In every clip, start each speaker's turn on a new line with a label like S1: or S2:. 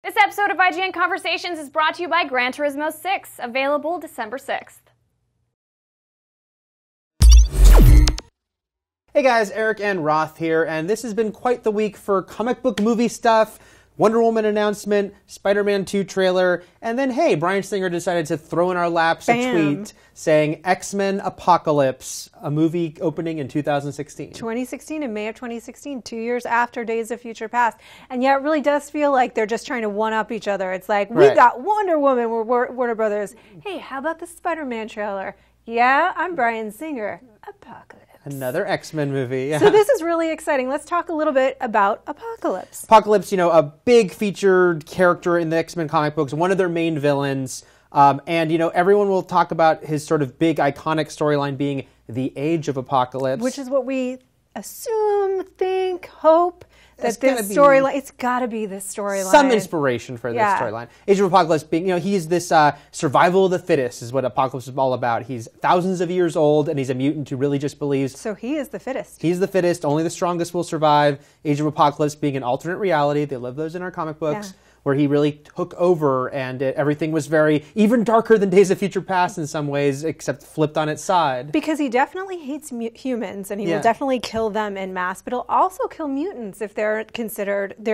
S1: This episode of IGN Conversations is brought to you by Gran Turismo 6, available December 6th.
S2: Hey guys, Eric and Roth here, and this has been quite the week for comic book movie stuff, Wonder Woman announcement, Spider-Man 2 trailer, and then hey, Bryan Singer decided to throw in our laps a tweet saying X-Men Apocalypse, a movie opening in 2016.
S3: 2016, in May of 2016, 2 years after Days of Future Past. And yeah, it really does feel like they're just trying to one-up each other. It's like, we got Wonder Woman, we're Warner Brothers. Hey, how about the Spider-Man trailer? Yeah, I'm Bryan Singer. Apocalypse.
S2: Another X-Men movie. Yeah.
S3: So this is really exciting. Let's talk a little bit about Apocalypse.
S2: Apocalypse, you know, a big featured character in the X-Men comic books, one of their main villains. And, you know, everyone will talk about his sort of big iconic storyline being the Age of Apocalypse.
S3: Which is what we assume, think, hope. That this storyline, it's got to be this storyline.
S2: Some inspiration for this storyline. Age of Apocalypse being, you know, he's this survival of the fittest is what Apocalypse is all about. He's thousands of years old and he's a mutant who really just believes.
S3: So he is the fittest.
S2: He's the fittest. Only the strongest will survive. Age of Apocalypse being an alternate reality. They live those in our comic books. Yeah. Where he really took over and everything was very, even darker than Days of Future Past in some ways, except flipped on its side.
S3: Because he definitely hates humans and he will definitely kill them en masse, but he'll also kill mutants if they're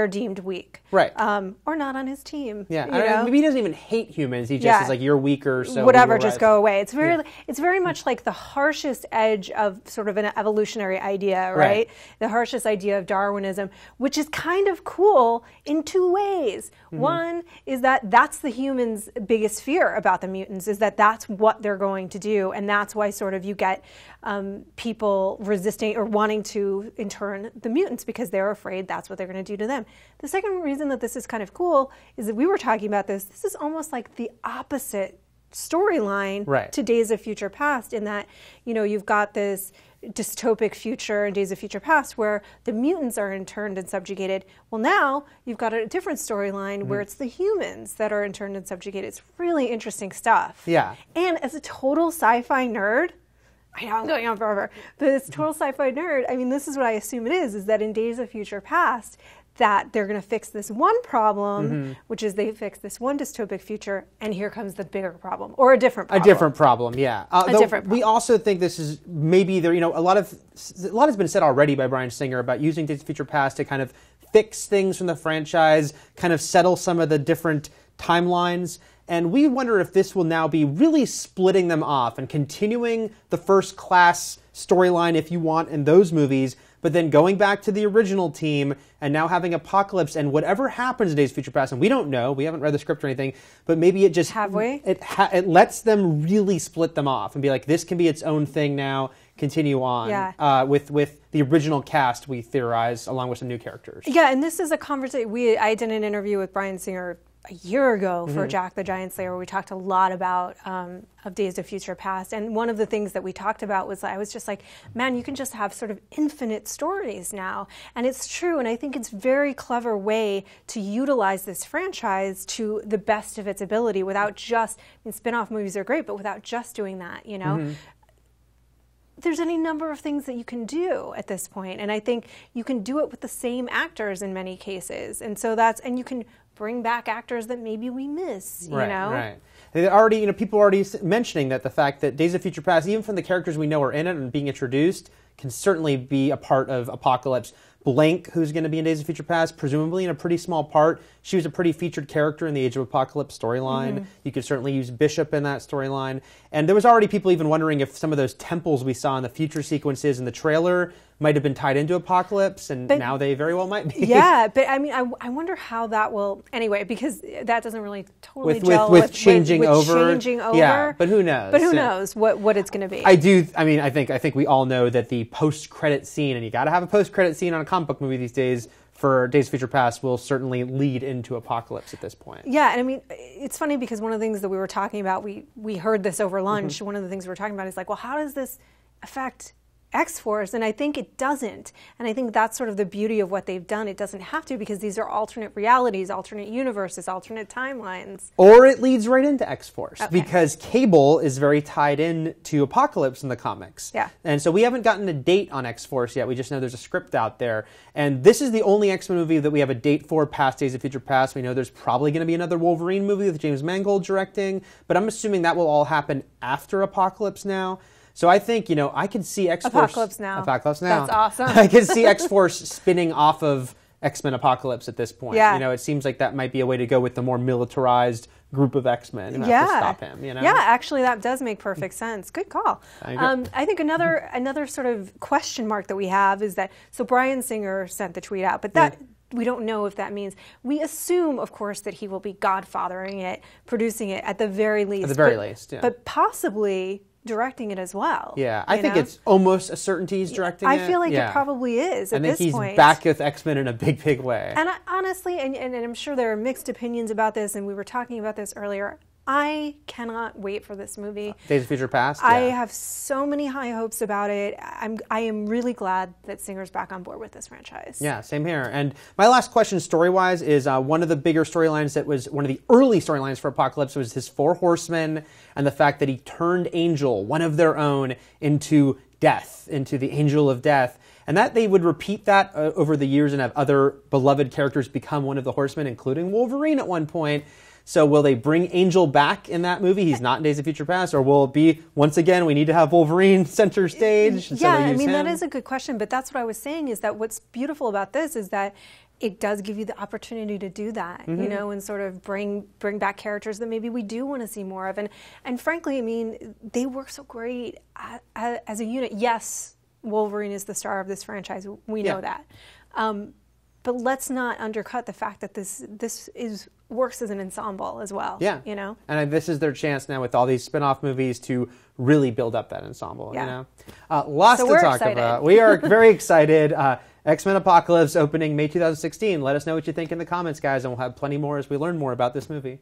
S3: deemed weak.
S2: Right.
S3: Or not on his team.
S2: Yeah. Maybe he doesn't even hate humans. He just is like, you're weaker, so
S3: whatever, just go away. It's very much like the harshest edge of sort of an evolutionary idea, right? The harshest idea of Darwinism, which is kind of cool in two ways. One is that that's the humans' biggest fear about the mutants, is that that's what they're going to do. And that's why sort of you get people resisting or wanting to intern the mutants because they're afraid that's what they're going to do to them. The second reason that this is kind of cool is that we were talking about this. This is almost like the opposite storyline to Days of Future Past, in that, you know, you've got this dystopic future in Days of Future Past where the mutants are interned and subjugated. Well, now you've got a different storyline where it's the humans that are interned and subjugated. It's really interesting stuff.
S2: Yeah.
S3: And as a total sci-fi nerd, I know I'm going on forever, but as a total sci-fi nerd, I mean, this is what I assume it is that in Days of Future Past, that they're going to fix this one problem, which is they fix this one dystopic future, and here comes the bigger problem, or a different problem.
S2: A different problem, yeah.
S3: A different problem.
S2: We also think this is maybe there. You know, a lot has been said already by Bryan Singer about using Days of Future Past to kind of fix things from the franchise, kind of settle some of the different timelines. And we wonder if this will now be really splitting them off and continuing the First Class storyline, if you want, in those movies, but then going back to the original team and now having Apocalypse and whatever happens in Days of Future Past, and we don't know, we haven't read the script or anything, but maybe it just...
S3: Have we?
S2: It lets them really split them off and be like, this can be its own thing now, continue on with the original cast, we theorize, along with some new characters.
S3: Yeah, and this is a conversation, I did an interview with Bryan Singer a year ago for Jack the Giant Slayer, where we talked a lot about of Days of Future Past. And one of the things that we talked about was, I was just like, man, you can just have sort of infinite stories now. And it's true, and I think it's a very clever way to utilize this franchise to the best of its ability without just, I mean, spin-off movies are great, but without just doing that, you know? There's any number of things that you can do at this point, and I think you can do it with the same actors in many cases, and so and you can bring back actors that maybe we miss, you know?
S2: Right. They already, you know, people are already mentioning that the fact that Days of Future Past, even from the characters we know are in it and being introduced, can certainly be a part of Apocalypse. Blank, who's going to be in Days of Future Past, presumably in a pretty small part. She was a pretty featured character in the Age of Apocalypse storyline. You could certainly use Bishop in that storyline. And there was already people even wondering if some of those temples we saw in the future sequences in the trailer might have been tied into Apocalypse, and now they very well might be.
S3: Yeah, but I mean, I wonder how that will, anyway, because that doesn't really totally gel with
S2: changing over.
S3: Changing over.
S2: Yeah, but who knows?
S3: But who knows what it's going to be.
S2: I think we all know that the post-credit scene, and you got to have a post-credit scene on a comic book movie these days, for Days of Future Past will certainly lead into Apocalypse at this point. Yeah,
S3: and I mean, it's funny because one of the things that we were talking about, we heard this over lunch, one of the things we were talking about is like, well, how does this affect X-Force, and I think it doesn't. And I think that's sort of the beauty of what they've done. It doesn't have to, because these are alternate realities, alternate universes, alternate timelines.
S2: Or it leads right into X-Force, because Cable is very tied in to Apocalypse in the comics.
S3: Yeah.
S2: And so we haven't gotten a date on X-Force yet. We just know there's a script out there. And this is the only X-Men movie that we have a date for past Days of Future Past. We know there's probably going to be another Wolverine movie with James Mangold directing, but I'm assuming that will all happen after Apocalypse Now. So I think, I could see X-Force...
S3: Apocalypse Now.
S2: Apocalypse Now.
S3: That's awesome.
S2: I could see X-Force spinning off of X-Men Apocalypse at this point.
S3: Yeah.
S2: It seems like that might be a way to go with the more militarized group of X-Men and have to stop him,
S3: Yeah, actually that does make perfect sense. Good call. I think another sort of question mark that we have is that, so Bryan Singer sent the tweet out, but that... We don't know if that means. We assume, of course, that he will be godfathering it, producing it at the very least.
S2: At the very least, yeah.
S3: But possibly directing it as well.
S2: Yeah, I think it's almost a certainty he's directing it.
S3: I feel like it probably is at this point.
S2: I think he's back with X-Men in a big, big way.
S3: And honestly, and I'm sure there are mixed opinions about this, and we were talking about this earlier, I cannot wait for this movie.
S2: Days of Future Past?
S3: I have so many high hopes about it. I am really glad that Singer's back on board with this franchise.
S2: Yeah, same here. And my last question story-wise is one of the bigger storylines that was one of the early storylines for Apocalypse was his Four Horsemen and the fact that he turned Angel, one of their own, into death, into the Angel of Death. And that they would repeat that over the years and have other beloved characters become one of the Horsemen, including Wolverine at one point. So will they bring Angel back in that movie? He's not in Days of Future Past. Or will it be, once again, we need to have Wolverine center stage?
S3: Yeah, that is a good question. But that's what I was saying, is that what's beautiful about this is that it does give you the opportunity to do that, and sort of bring back characters that maybe we do want to see more of. And frankly, they work so great as a unit. Yes, Wolverine is the star of this franchise. We know that. But let's not undercut the fact that this works as an ensemble as well.
S2: Yeah. And this is their chance now with all these spin-off movies to really build up that ensemble. Lots to talk about. We are very excited. X-Men Apocalypse opening May 2016. Let us know what you think in the comments, guys, and we'll have plenty more as we learn more about this movie.